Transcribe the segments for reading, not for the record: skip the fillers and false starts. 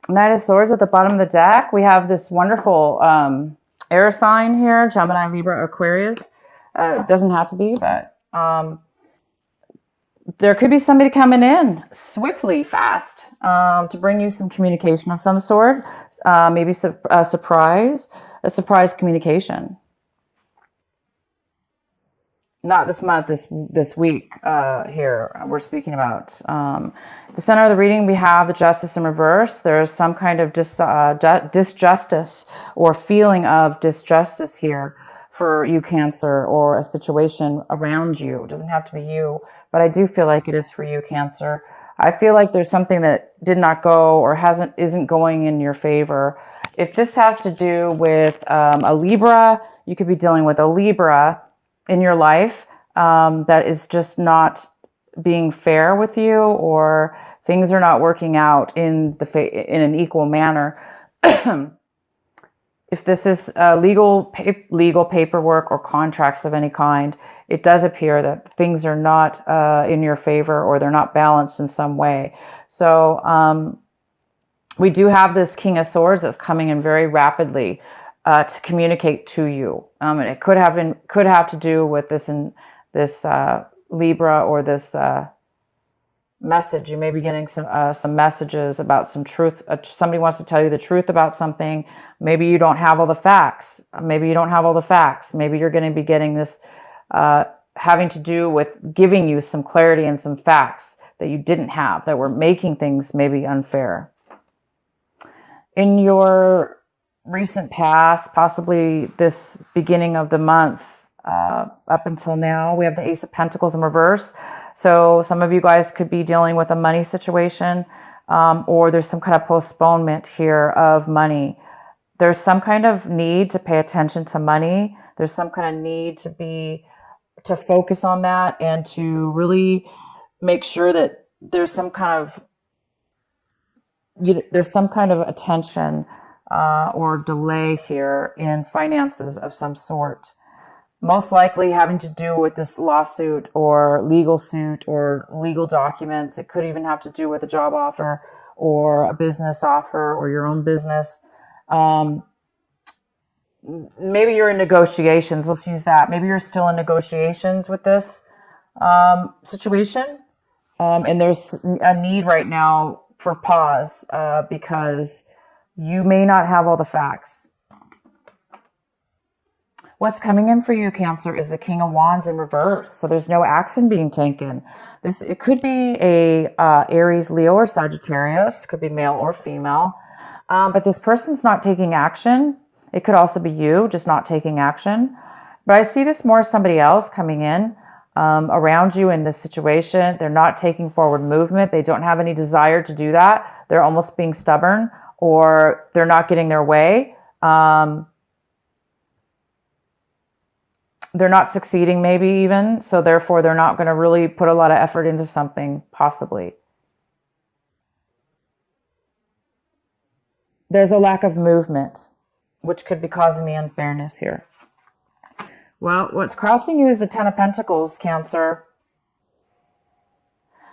Knight of Swords at the bottom of the deck. We have this wonderful air sign here, Gemini, Libra, Aquarius. Doesn't have to be, but there could be somebody coming in swiftly, fast, to bring you some communication of some sort. Maybe a surprise communication. Not this month, this week here we're speaking about. The center of the reading, we have the Justice in reverse. There's some kind of disjustice or feeling of disjustice here for you, Cancer, or a situation around you. It doesn't have to be you, but I do feel like it is for you, Cancer. I feel like there's something that did not go or isn't going in your favor. If this has to do with a Libra, you could be dealing with a Libra in your life that is just not being fair with you, or things are not working out in an equal manner. If this is legal paperwork or contracts of any kind, it does appear that things are not in your favor, or they're not balanced in some way. So we do have this King of Swords that's coming in very rapidly to communicate to you. And it could have to do with this Libra, or this message. You may be getting some messages about some truth. Somebody wants to tell you the truth about something. Maybe you don't have all the facts. Maybe you're going to be getting this having to do with giving you some clarity and some facts that you didn't have, that were making things maybe unfair. In your recent past, possibly this beginning of the month, up until now, we have the Ace of Pentacles in reverse. So some of you guys could be dealing with a money situation, or there's some kind of postponement here of money. There's some kind of need to pay attention to money. There's some kind of need to focus on that, and to really make sure that there's some kind of attention or delay here in finances of some sort. Most likely having to do with this lawsuit or legal suit or legal documents. It could even have to do with a job offer or a business offer or your own business. Maybe you're in negotiations. Let's use that. Maybe you're still in negotiations with this situation. And there's a need right now for pause because you may not have all the facts. What's coming in for you, Cancer, is the King of Wands in reverse. So there's no action being taken. It could be a Aries, Leo, or Sagittarius. It could be male or female. But this person's not taking action. It could also be you, just not taking action. But I see this more as somebody else coming in around you in this situation. They're not taking forward movement. They don't have any desire to do that. They're almost being stubborn, or they're not getting their way. They're not succeeding, maybe even. So therefore, they're not going to really put a lot of effort into something, possibly. There's a lack of movement, which could be causing the unfairness here. Well, what's crossing you is the Ten of Pentacles, Cancer.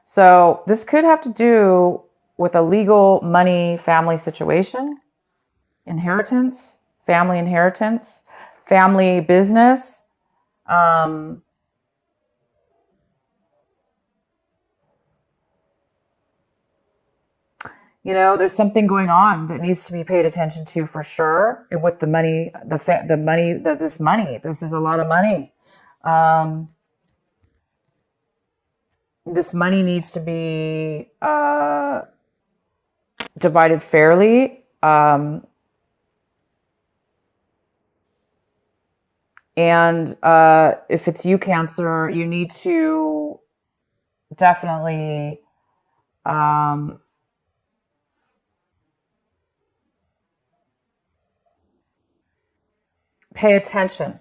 So this could have to do with a legal money family situation, inheritance, family business. There's something going on that needs to be paid attention to for sure. And with the money, this is a lot of money. This money needs to be divided fairly. And if it's you, Cancer, you need to definitely pay attention.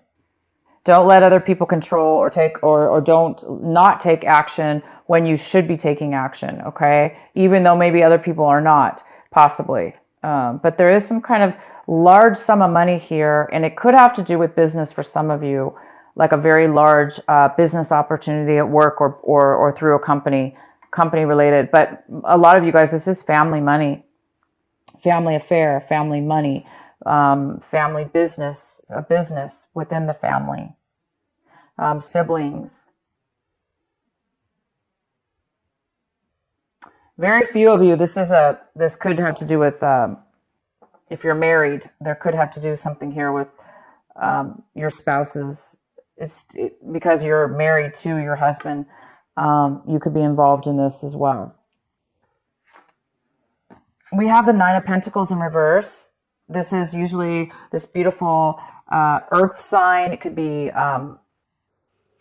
Don't let other people control or don't not take action when you should be taking action, okay? Even though maybe other people are not, possibly. But there is some kind of large sum of money here, and it could have to do with business for some of you, like a very large business opportunity at work or through a company related. But a lot of you guys, this is family money. family affair, family money, family business, a business within the family, siblings. Very few of you, this could have to do with, if you're married, there could have to do something here with your spouses. Because you're married to your husband, you could be involved in this as well. We have the Nine of Pentacles in reverse. This is usually this beautiful earth sign. It could be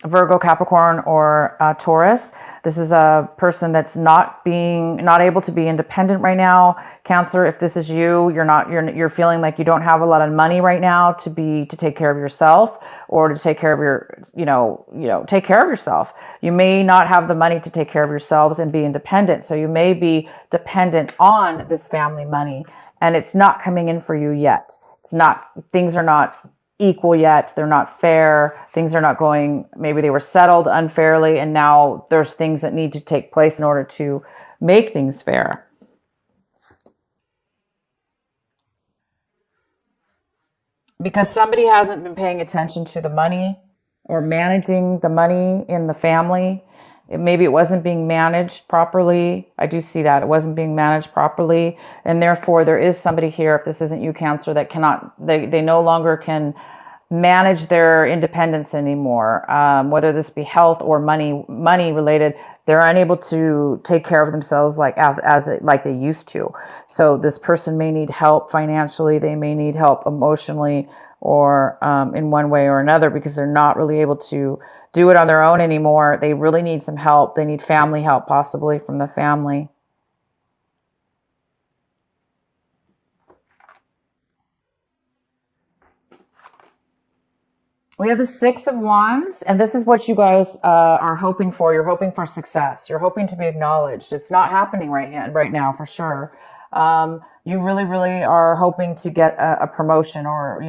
Virgo, Capricorn, or Taurus. This is a person that's not able to be independent right now. Cancer, if this is you, you're feeling like you don't have a lot of money right now to take care of yourself, or to take care of take care of yourself. You may not have the money to take care of yourselves and be independent. So you may be dependent on this family money, and it's not coming in for you yet. Things are not equal yet. They're not fair. Things are not going, maybe they were settled unfairly, and now there's things that need to take place in order to make things fair. Because somebody hasn't been paying attention to the money or managing the money in the family. Maybe it wasn't being managed properly. I do see that it wasn't being managed properly. And therefore there is somebody here, if this isn't you, Cancer, that they no longer can manage their independence anymore. Whether this be health or money related, they're unable to take care of themselves like they used to. So this person may need help financially. They may need help emotionally, or in one way or another, because they're not really able to do it on their own anymore. They really need some help. They need family help, possibly from the family. We have the Six of Wands, and this is what you guys are hoping for. You're hoping for success. You're hoping to be acknowledged. It's not happening right now for sure. You really, really are hoping to get a promotion, or,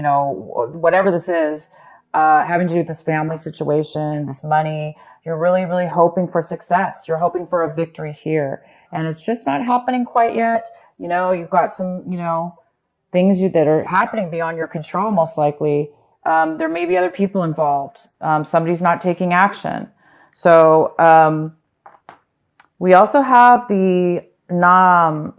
whatever this is, having to do with this family situation, this money. You're really, really hoping for success. You're hoping for a victory here, and it's just not happening quite yet. You've got some, things that are happening beyond your control, most likely. There may be other people involved. Somebody's not taking action. So we also have the nine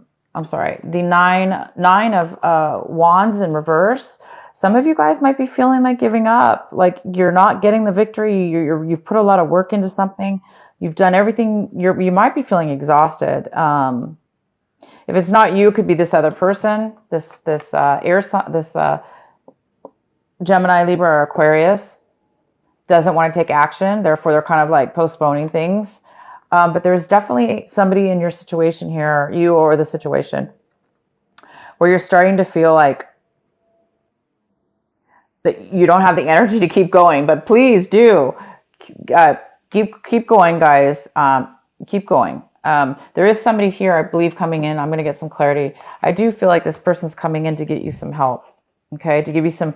of wands in reverse. Some of you guys might be feeling like giving up, like you're not getting the victory. You've put a lot of work into something. You've done everything. You might be feeling exhausted. If it's not you, it could be this other person, this Gemini, Libra, or Aquarius doesn't want to take action. Therefore, they're kind of like postponing things. But there's definitely somebody in your situation here, you or the situation, where you're starting to feel like that you don't have the energy to keep going. But please do keep going, guys. Keep going. There is somebody here, I believe, coming in. I'm going to get some clarity. I do feel like this person's coming in to get you some help. Okay, to give you some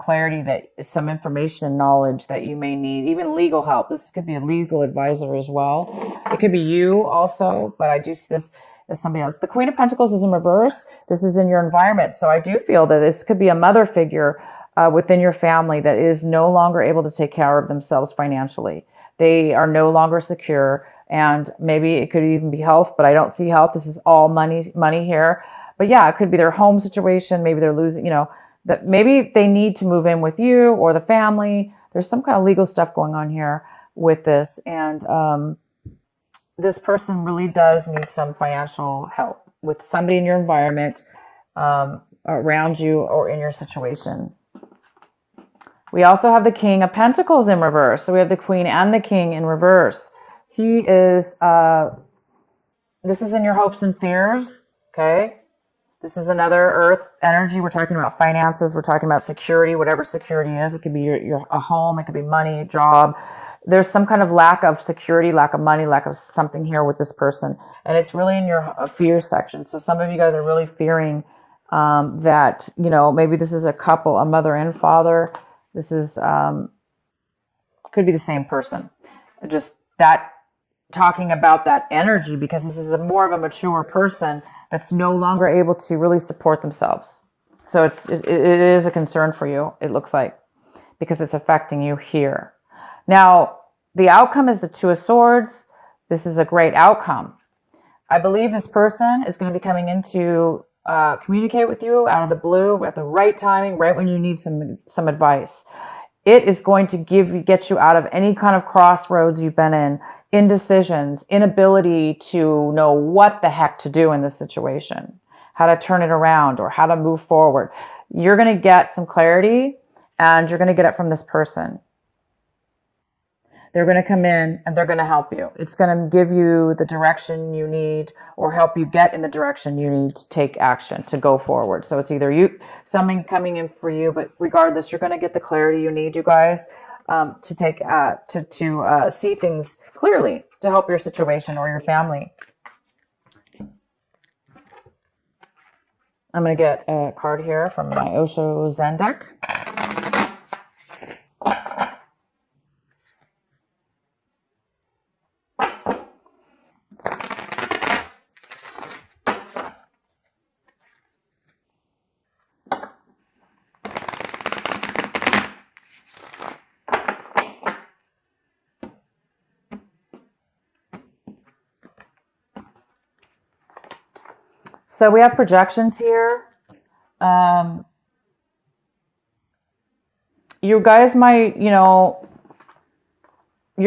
clarity, some information and knowledge that you may need, even legal help. This could be a legal advisor as well. It could be you also, but I do see this as somebody else. The Queen of Pentacles is in reverse. This is in your environment. So I do feel that this could be a mother figure within your family that is no longer able to take care of themselves financially. They are no longer secure, and maybe it could even be health, but I don't see health. This is all money here. But yeah, it could be their home situation. Maybe they're losing, that maybe they need to move in with you or the family. There's some kind of legal stuff going on here with this. And this person really does need some financial help with somebody in your environment, around you or in your situation. We also have the King of Pentacles in reverse. So we have the Queen and the King in reverse. He is, this is in your hopes and fears. Okay. This is another earth energy. We're talking about finances. We're talking about security, whatever security is. It could be a home. It could be money, a job. There's some kind of lack of security, lack of money, lack of something here with this person. And it's really in your fear section. So some of you guys are really fearing that, maybe this is a couple, a mother and father. This is, could be the same person. Just that talking about that energy, because this is a more of a mature person that's no longer able to really support themselves. So it is a concern for you, it looks like, because it's affecting you here. Now, the outcome is the Two of Swords. This is a great outcome. I believe this person is going to be coming in to communicate with you out of the blue at the right timing, right when you need some advice. It is going to get you out of any kind of crossroads you've been in, indecisions, inability to know what the heck to do in this situation, how to turn it around or how to move forward. You're going to get some clarity, and you're going to get it from this person. They're going to come in and they're going to help you. It's going to give you the direction you need, or help you get in the direction you need to take action, to go forward. So it's either something coming in for you, but regardless, you're going to get the clarity you need, you guys, to take to see things clearly, to help your situation or your family. I'm going to get a card here from my Osho Zen deck. So we have projections here. You guys might, you're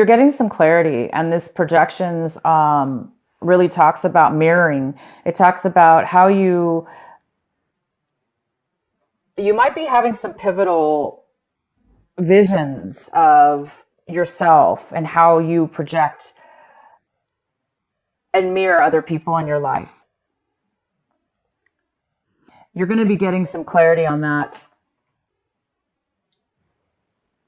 getting some clarity, and this projections really talks about mirroring. It talks about how you might be having some pivotal visions of yourself and how you project and mirror other people in your life. You're going to be getting some clarity on that.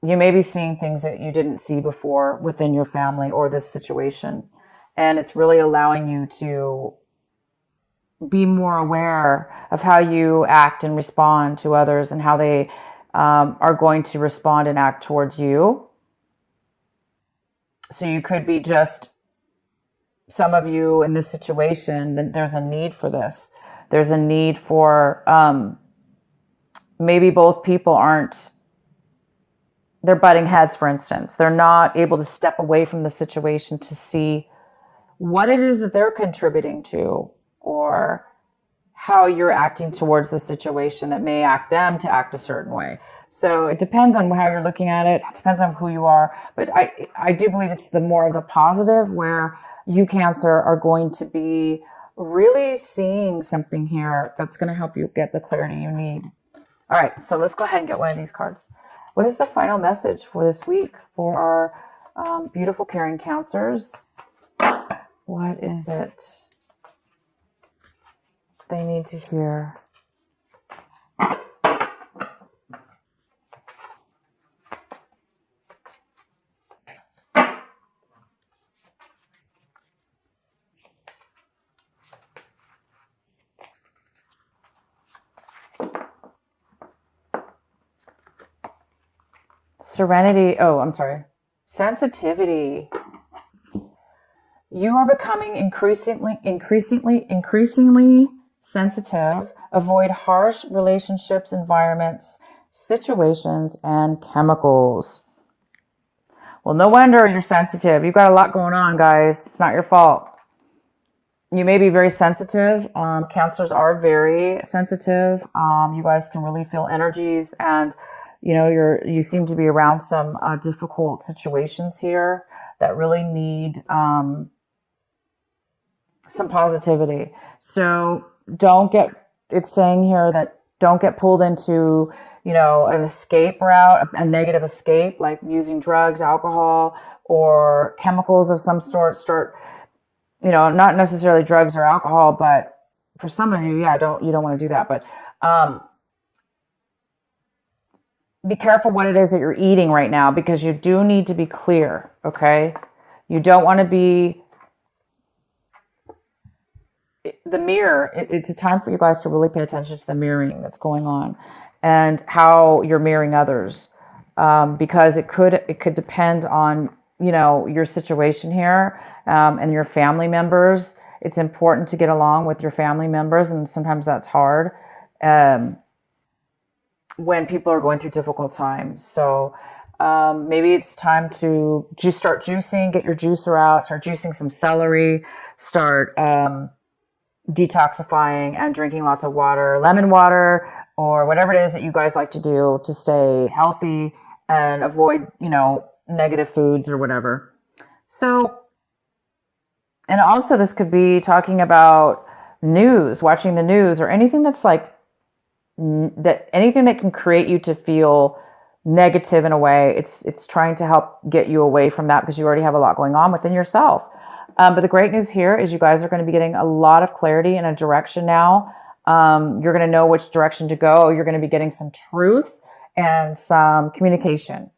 You may be seeing things that you didn't see before within your family or this situation. And it's really allowing you to be more aware of how you act and respond to others, and how they are going to respond and act towards you. So you could be just, some of you in this situation, there's a need for this. There's a need for, maybe both people they're butting heads, for instance. They're not able to step away from the situation to see what it is that they're contributing to, or how you're acting towards the situation that may act them to act a certain way. So it depends on how you're looking at it. It depends on who you are. But I do believe it's the more of the positive, where you, Cancer, are going to be really seeing something here that's going to help you get the clarity you need. All right, so let's go ahead and get one of these cards. What is the final message for this week for our beautiful, caring Cancers? What is it they need to hear? Serenity. Oh, I'm sorry. Sensitivity. You are becoming increasingly sensitive. Avoid harsh relationships, environments, situations, and chemicals. Well, no wonder you're sensitive. You've got a lot going on, guys. It's not your fault. You may be very sensitive. Cancers are very sensitive. You guys can really feel energies, and you seem to be around some difficult situations here that really need some positivity. So it's saying here that don't get pulled into, an escape route, a negative escape, like using drugs, alcohol, or chemicals of some sort. Not necessarily drugs or alcohol, but for some of you, you don't want to do that. But be careful what it is that you're eating right now, because you do need to be clear, okay? You don't want to be the mirror. It's a time for you guys to really pay attention to the mirroring that's going on and how you're mirroring others, because it could depend on your situation here, and your family members. It's important to get along with your family members, and sometimes that's hard um, when people are going through difficult times. So maybe it's time to just start juicing, get your juicer out, start juicing some celery, start detoxifying and drinking lots of water, lemon water, or whatever it is that you guys like to do to stay healthy and avoid, negative foods or whatever. So, and also this could be talking about news, watching the news, or anything that's like anything that can create you to feel negative in a way. It's trying to help get you away from that because you already have a lot going on within yourself. But the great news here is you guys are going to be getting a lot of clarity in a direction now. You're going to know which direction to go. You're going to be getting some truth and some communication.